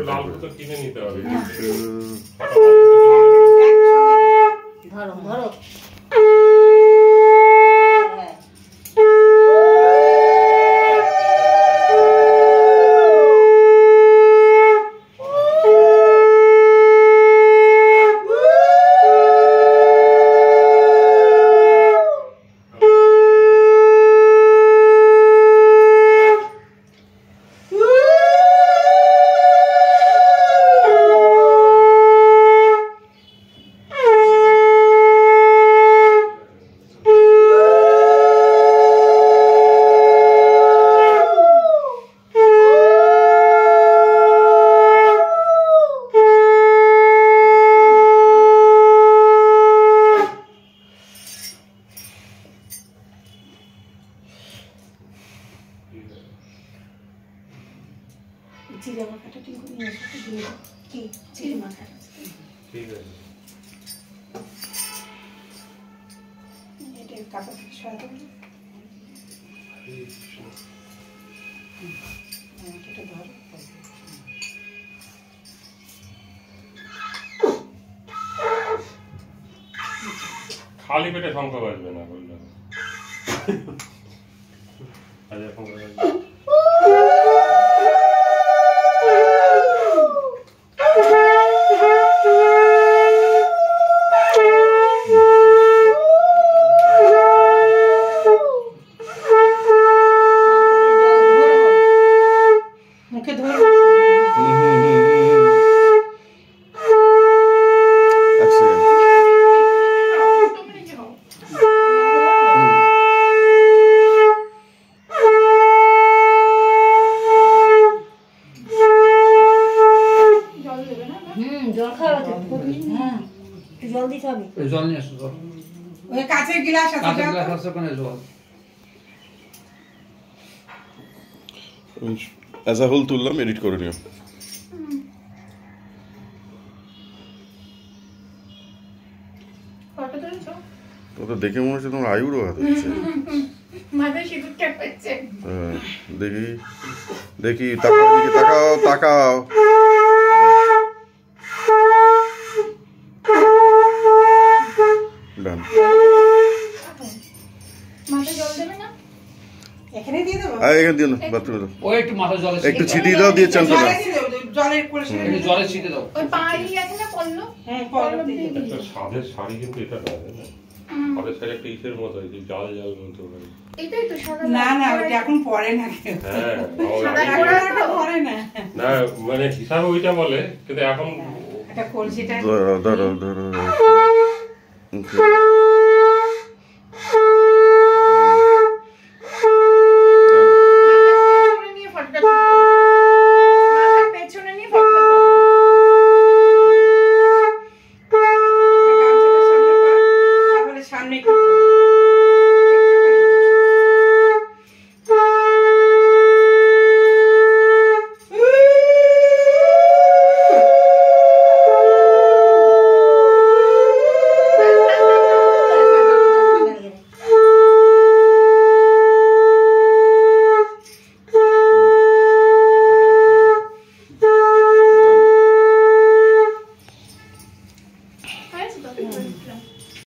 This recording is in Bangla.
লাল তো কিনে নিতে হবে ধরো ধরো চিড়ে মাখাটা ঠিক করে নিয়ে এসে দিয়ে কি চিড়ে মাখাটা ঠিক আছে এটা কাপড় সরা দাও এটা ধর খালি পেটে শঙ্খ বাজবে না বললে আজ এখন জল নিয়ে আসো জল ওই কাঁচের গ্লাস আছে কাঁচের গ্লাস আছে কোনে জল অ্যাজ আ হোল তুললাম এডিট করে নিও ফটো তুলছো তো তো দেখে মনে হচ্ছে তোমার আইব্রো হাত হচ্ছে মাথায় সিঁদুর চাপাচ্ছে দেখি দেখি তাকাও দিকে তাকাও তাকাও ডান মাথায় জল দেবে না এখানে দিয়ে দেব এখানে দিও না বাথরুমে দাও ওই একটু মাথা জলে একটু ছিটিয়ে দাও দিয়ে চান করো জলে পরিষ্কার একটু জলে ছিটিয়ে দাও ওই পাড়ি আছে না পড়লো হ্যাঁ পড়লো একটা সাদের শাড়ি কিন্তু এটা না না সাদের শাড়ি একটা ইসের মতো এই জাল জাল মতো এটাই তো সাদা না না ওটা এখন পরে না হ্যাঁ সাদা পরে না না মানে হিসাবে ওইটা বলে কিন্তু এখন এটা কলসিটা ধরো ধরো ধরো